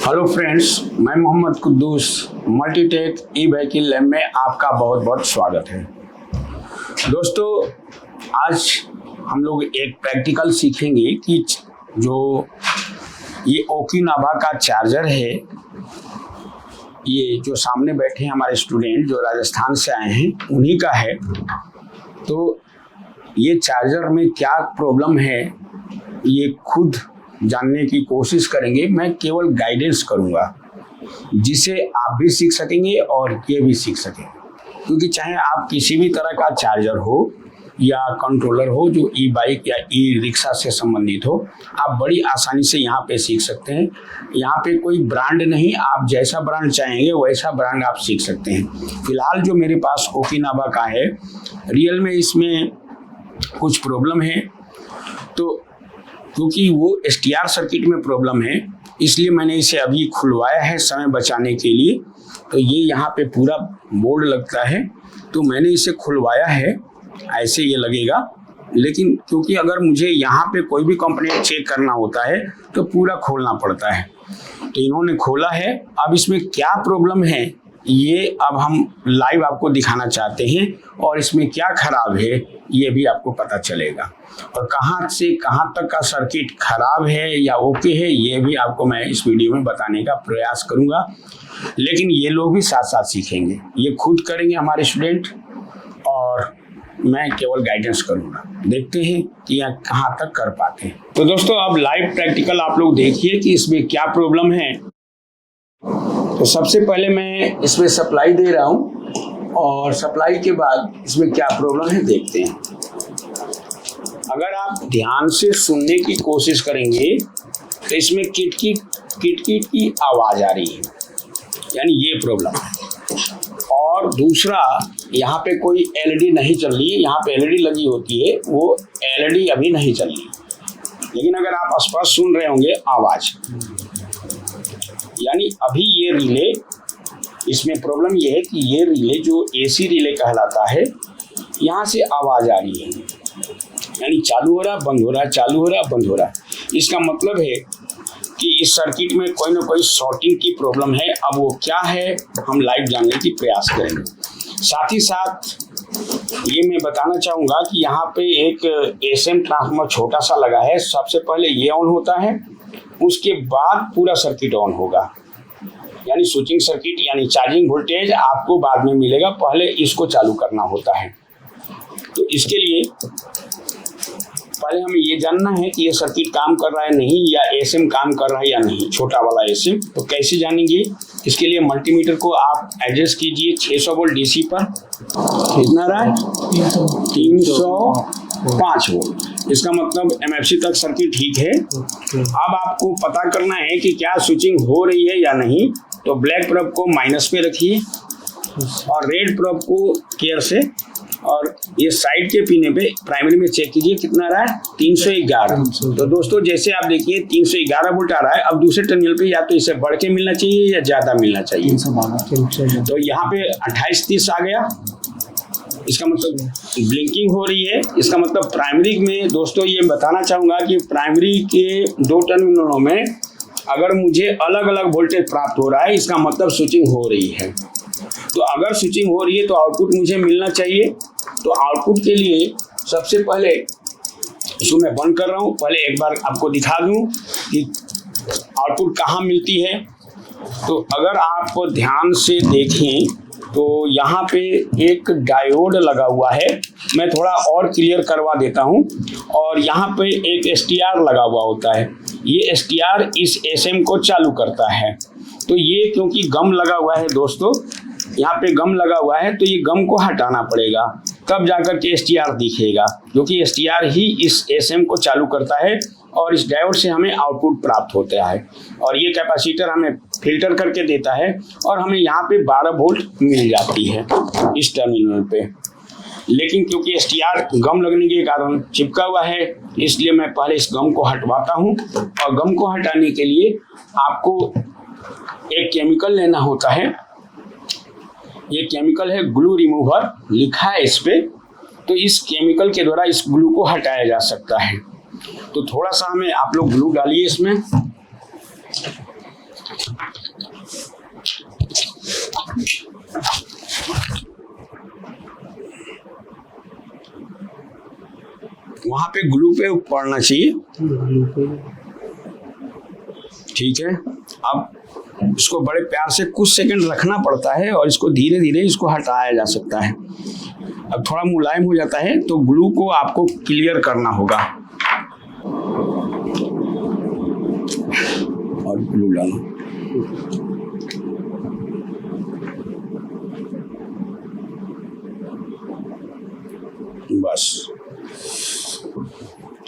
Hello friends, मैं Mohammad Quddus Multitech e vehicle lab में आपका बहुत बहुत स्वागत है। दोस्तों, आज हम लोग एक प्रैक्टिकल सीखेंगे कि जो ये ओकिनावा का चार्जर है, ये जो सामने बैठे हैं हमारे स्टूडेंट जो राजस्थान से आए हैं उन्हीं का है। तो ये चार्जर में क्या प्रॉब्लम है ये खुद जानने की कोशिश करेंगे। मैं केवल गाइडेंस करूंगा जिसे आप भी सीख सकेंगे और ये भी सीख सकेंगे, क्योंकि चाहे आप किसी भी तरह का चार्जर हो या कंट्रोलर हो जो ई बाइक या ई रिक्शा से संबंधित हो, आप बड़ी आसानी से यहाँ पे सीख सकते हैं। यहाँ पे कोई ब्रांड नहीं, आप जैसा ब्रांड चाहेंगे वैसा ब्रांड आप सीख सकते हैं। फिलहाल जो मेरे पास ओकिनावा का है, रियल में इसमें कुछ प्रॉब्लम है, तो क्योंकि वो STR सर्किट में प्रॉब्लम है इसलिए मैंने इसे अभी खुलवाया है समय बचाने के लिए। तो ये यहाँ पे पूरा बोर्ड लगता है, तो मैंने इसे खुलवाया है, ऐसे ये लगेगा। लेकिन क्योंकि अगर मुझे यहाँ पे कोई भी कंपोनेंट चेक करना होता है तो पूरा खोलना पड़ता है, तो इन्होंने खोला है। अब इसमें क्या प्रॉब्लम है ये अब हम लाइव आपको दिखाना चाहते हैं, और इसमें क्या खराब है ये भी आपको पता चलेगा, और कहाँ से कहाँ तक का सर्किट खराब है या ओके है ये भी आपको मैं इस वीडियो में बताने का प्रयास करूंगा। लेकिन ये लोग भी साथ साथ सीखेंगे, ये खुद करेंगे हमारे स्टूडेंट, और मैं केवल गाइडेंस करूंगा। देखते हैं कि यहाँ कहाँ तक कर पाते हैं। तो दोस्तों, अब लाइव प्रैक्टिकल आप लोग देखिए कि इसमें क्या प्रॉब्लम है। तो सबसे पहले मैं इसमें सप्लाई दे रहा हूँ, और सप्लाई के बाद इसमें क्या प्रॉब्लम है देखते हैं। अगर आप ध्यान से सुनने की कोशिश करेंगे तो इसमें किटकिट की आवाज़ आ रही है, यानी ये प्रॉब्लम है। और दूसरा, यहाँ पे कोई LED नहीं चल रही है, यहाँ पे LED लगी होती है, वो LED अभी नहीं चल रही। लेकिन अगर आप स्पष्ट सुन रहे होंगे आवाज़, यानी अभी ये रिले, इसमें प्रॉब्लम ये है कि ये रिले जो AC रिले कहलाता है, यहाँ से आवाज़ आ रही है, यानी चालू हो रहा बंद हो रहा, चालू हो रहा बंद हो रहा। इसका मतलब है कि इस सर्किट में कोई ना कोई शॉर्टिंग की प्रॉब्लम है। अब वो क्या है हम लाइव जानने की प्रयास करेंगे। साथ ही साथ ये मैं बताना चाहूँगा कि यहाँ पे एक SM ट्रांसफार्मर छोटा सा लगा है। सबसे पहले ये ऑन होता है, उसके बाद पूरा सर्किट ऑन होगा, यानी स्विचिंग सर्किट यानी चार्जिंग वोल्टेज आपको बाद में मिलेगा, पहले इसको चालू करना होता है। तो इसके लिए पहले हमें ये जानना है कि ये सर्किट काम कर रहा है नहीं, या SM काम कर रहा है या नहीं, छोटा वाला SM। तो कैसे जानेंगे? इसके लिए मल्टीमीटर को आप एडजस्ट कीजिए 600 वोल्ट DC पर। कितना रहा है? 305 वोल्ट। इसका मतलब MFC तक सर्किट ठीक है। अब आपको पता करना है कि क्या स्विचिंग हो रही है या नहीं। तो ब्लैक प्रोब को माइनस पे रखिए और रेड प्रोब को केयर से, और ये साइड के पीने पे प्राइमरी में चेक कीजिए कितना रहा है, 311। तो दोस्तों, जैसे आप देखिए 311 वोल्ट आ रहा है। अब दूसरे टर्मिनल पे या तो इसे बढ़ के मिलना चाहिए या ज़्यादा मिलना चाहिए। तो यहाँ पे 28-30 आ गया, इसका मतलब ब्लिंकिंग हो रही है। इसका मतलब प्राइमरी में दोस्तों ये बताना चाहूँगा कि प्राइमरी के दो टर्मिनलों में अगर मुझे अलग अलग वोल्टेज प्राप्त हो रहा है, इसका मतलब स्विचिंग हो रही है। तो अगर स्विचिंग हो रही है तो आउटपुट मुझे मिलना चाहिए। तो आउटपुट के लिए सबसे पहले इसको मैं बंद कर रहा हूँ। पहले एक बार आपको दिखा दूँ कि आउटपुट कहाँ मिलती है। तो अगर आप ध्यान से देखें तो यहाँ पे एक डायोड लगा हुआ है, मैं थोड़ा और क्लियर करवा देता हूँ। और यहाँ पे एक STR लगा हुआ होता है, ये STR इस SM को चालू करता है। तो ये क्योंकि गम लगा हुआ है दोस्तों, यहाँ पे गम लगा हुआ है, तो ये गम को हटाना पड़ेगा, तब जाकर के STR दिखेगा, क्योंकि STR ही इस SM को चालू करता है और इस डायोड से हमें आउटपुट प्राप्त होता है। और ये कैपेसिटर हमें फिल्टर करके देता है और हमें यहाँ पे 12 वोल्ट मिल जाती है इस टर्मिनल पे। लेकिन क्योंकि STR गम लगने के कारण चिपका हुआ है, इसलिए मैं पहले इस गम को हटवाता हूँ। और गम को हटाने के लिए आपको एक केमिकल लेना होता है। ये केमिकल है ग्लू रिमूवर, लिखा है इस पे। तो इस केमिकल के द्वारा इस ग्लू को हटाया जा सकता है। तो थोड़ा सा हमें आप लोग ग्लू डालिए इसमें। वहां पे ग्लू पे पड़ना चाहिए। ठीक है, अब इसको बड़े प्यार से कुछ सेकंड रखना पड़ता है और इसको धीरे धीरे इसको हटाया जा सकता है। अब थोड़ा मुलायम हो जाता है तो ग्लू को आपको क्लियर करना होगा और ग्लू डालो। बस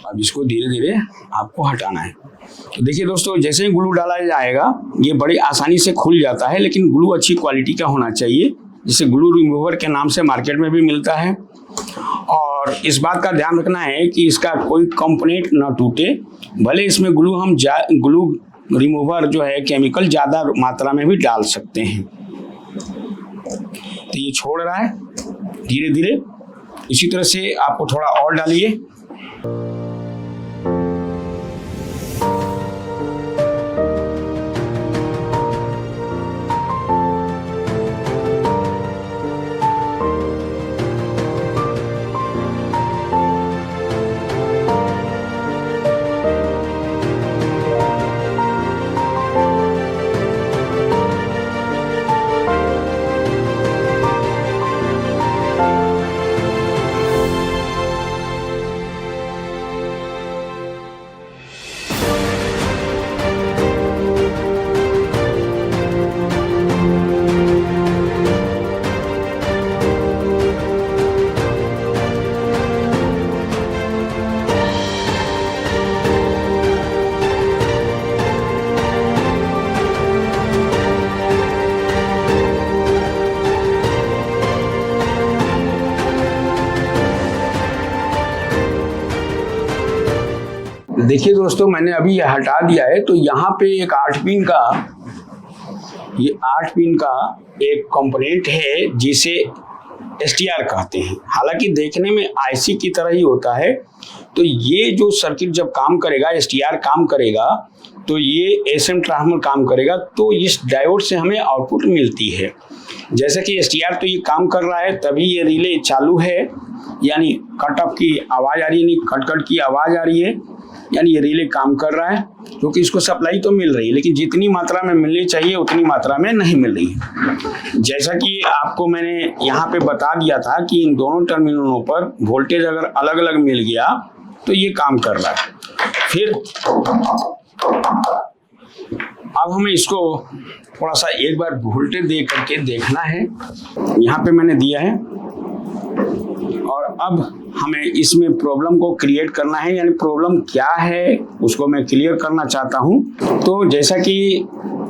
अब इसको धीरे धीरे आपको हटाना है। तो देखिए दोस्तों, जैसे ही ग्लू डाला जाएगा ये बड़ी आसानी से खुल जाता है, लेकिन ग्लू अच्छी क्वालिटी का होना चाहिए, जिसे ग्लू रिमूवर के नाम से मार्केट में भी मिलता है। और इस बात का ध्यान रखना है कि इसका कोई कंपोनेंट ना टूटे। भले इसमें ग्लू रिमूवर जो है केमिकल ज़्यादा मात्रा में भी डाल सकते हैं। तो ये छोड़ रहा है धीरे धीरे। इसी तरह से आपको थोड़ा और डालिए। देखिए दोस्तों, मैंने अभी ये हटा दिया है। तो यहाँ पे एक 8 पिन का एक कंपोनेंट है जिसे STR कहते हैं। हालांकि देखने में IC की तरह ही होता है। तो ये जो सर्किट जब काम करेगा, STR काम करेगा, तो ये SM ट्रांसफार्मर काम करेगा, तो इस डायोड से हमें आउटपुट मिलती है। जैसे कि STR तो ये काम कर रहा है, तभी ये रिले चालू है, यानी कट ऑफ की आवाज़ आ रही है, यानी कट की आवाज़ आ रही है, यानी ये रिले काम कर रहा है, क्योंकि इसको सप्लाई तो मिल रही है, लेकिन जितनी मात्रा में मिलनी चाहिए उतनी मात्रा में नहीं मिल रही है। जैसा कि आपको मैंने यहाँ पे बता दिया था कि इन दोनों टर्मिनलों पर वोल्टेज अगर अलग अलग मिल गया तो ये काम कर रहा है। फिर अब हमें इसको थोड़ा सा एक बार वोल्टेज दे करके देखना है। यहाँ पे मैंने दिया है और अब हमें इसमें प्रॉब्लम को क्रिएट करना है, यानी प्रॉब्लम क्या है उसको मैं क्लियर करना चाहता हूँ। तो जैसा कि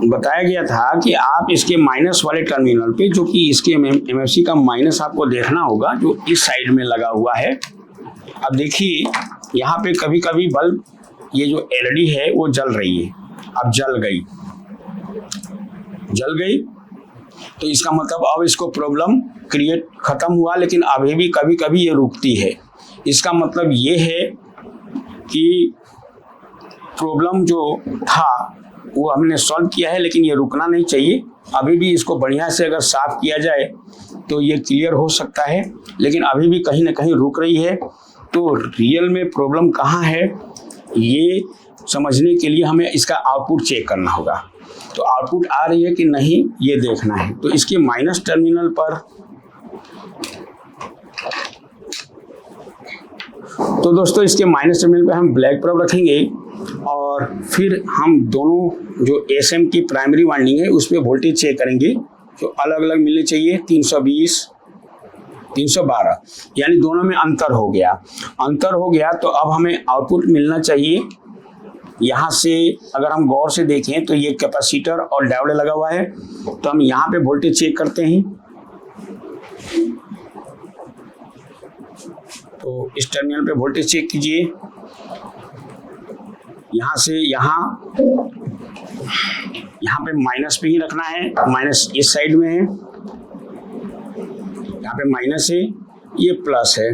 बताया गया था कि आप इसके माइनस वाले टर्मिनल पे, जो कि इसके MFC का माइनस आपको देखना होगा जो इस साइड में लगा हुआ है। अब देखिए यहाँ पे कभी कभी बल्ब, ये जो LED है वो जल रही है, अब जल गई तो इसका मतलब अब इसको प्रॉब्लम क्रिएट खत्म हुआ, लेकिन अभी भी कभी कभी ये रुकती है। इसका मतलब ये है कि प्रॉब्लम जो था वो हमने सॉल्व किया है, लेकिन ये रुकना नहीं चाहिए। अभी भी इसको बढ़िया से अगर साफ किया जाए तो ये क्लियर हो सकता है, लेकिन अभी भी कहीं ना कहीं रुक रही है। तो रियल में प्रॉब्लम कहाँ है ये समझने के लिए हमें इसका आउटपुट चेक करना होगा। तो आउटपुट आ रही है कि नहीं ये देखना है। तो इसके माइनस टर्मिनल पर, तो दोस्तों इसके माइनस टर्मिनल पे हम ब्लैक प्रोब रखेंगे और फिर हम दोनों जो SM की प्राइमरी वाइंडिंग है उस पर वोल्टेज चेक करेंगे, जो अलग अलग मिलने चाहिए 320, 312, यानी दोनों में अंतर हो गया। तो अब हमें आउटपुट मिलना चाहिए। यहाँ से अगर हम गौर से देखें तो ये कैपेसिटर और डायोड लगा हुआ है, तो हम यहाँ पे वोल्टेज चेक करते हैं। तो इस टर्मिनल पे वोल्टेज चेक कीजिए, यहाँ से यहाँ पे माइनस पे ही रखना है, माइनस इस साइड में है, यहाँ पे माइनस है, ये प्लस है।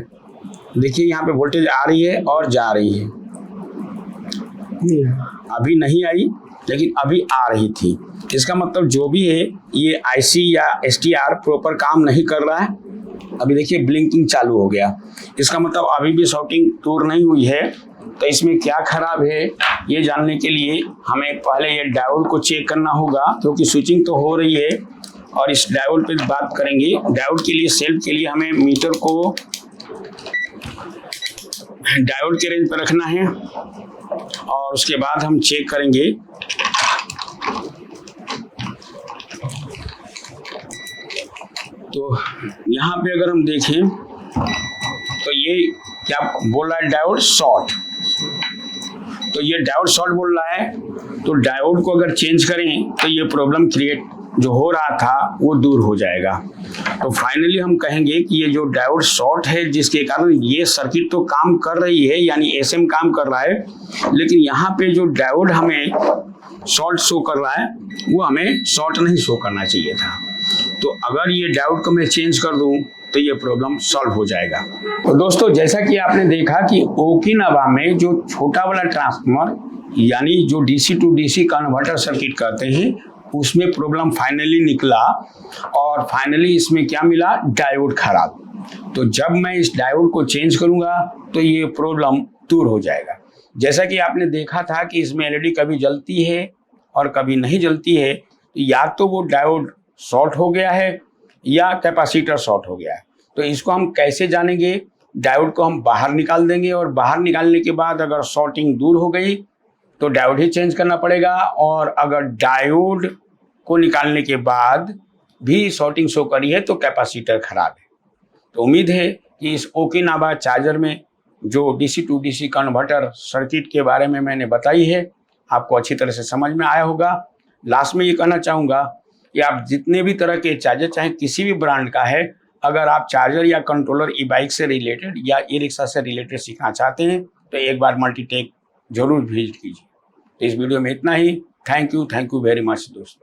देखिए यहाँ पे वोल्टेज आ रही है और जा रही है, अभी नहीं आई लेकिन अभी आ रही थी। इसका मतलब जो भी है ये IC या STR प्रॉपर काम नहीं कर रहा है। अभी देखिए ब्लिंकिंग चालू हो गया, इसका मतलब अभी भी शॉर्टिंग दूर नहीं हुई है। तो इसमें क्या खराब है ये जानने के लिए हमें पहले ये डायोड को चेक करना होगा, क्योंकि स्विचिंग तो हो रही है और इस डायोड पे बात करेंगे। डायोड के लिए सेल्फ के लिए हमें मीटर को डायोड के रेंज पर रखना है और उसके बाद हम चेक करेंगे। तो यहाँ पे अगर हम देखें तो ये क्या बोल रहा है, डायोड शॉर्ट। तो ये डायोड शॉर्ट बोल रहा है, तो डायोड को अगर चेंज करें तो ये प्रॉब्लम क्रिएट जो हो रहा था वो दूर हो जाएगा। तो फाइनली हम कहेंगे कि ये जो डायोड शॉर्ट है जिसके कारण ये सर्किट तो काम कर रही है, यानी SM काम कर रहा है, लेकिन यहाँ पे जो डायोड हमें शॉर्ट शो कर रहा है वो हमें शॉर्ट नहीं शो करना चाहिए था। तो अगर ये डायोड को मैं चेंज कर दूं तो ये प्रॉब्लम सॉल्व हो जाएगा। तो दोस्तों जैसा कि आपने देखा कि ओकिनावा में जो छोटा वाला ट्रांसफार्मर यानी जो DC to DC converter circuit करते हैं उसमें प्रॉब्लम फाइनली निकला और फाइनली इसमें क्या मिला, डायोड खराब। तो जब मैं इस डायोड को चेंज करूंगा तो ये प्रॉब्लम दूर हो जाएगा। जैसा कि आपने देखा था कि इसमें LED कभी जलती है और कभी नहीं जलती है, तो या तो वो डायोड शॉर्ट हो गया है या कैपेसिटर शॉर्ट हो गया है। तो इसको हम कैसे जानेंगे, डायोड को हम बाहर निकाल देंगे और बाहर निकालने के बाद अगर शॉर्टिंग दूर हो गई तो डायोड ही चेंज करना पड़ेगा, और अगर डायोड को निकालने के बाद भी शॉर्टिंग शो करी है तो कैपेसिटर खराब है। तो उम्मीद है कि इस ओकिनावा चार्जर में जो DC to DC converter circuit के बारे में मैंने बताई है आपको अच्छी तरह से समझ में आया होगा। लास्ट में ये कहना चाहूँगा कि आप जितने भी तरह के चार्जर, चाहे किसी भी ब्रांड का है, अगर आप चार्जर या कंट्रोलर ई-बाइक से रिलेटेड या ई-रिक्शा से रिलेटेड सीखना चाहते हैं तो एक बार मल्टीटेक जरूर विजिट कीजिए। तो इस वीडियो में इतना ही। थैंक यू वेरी मच दोस्तों।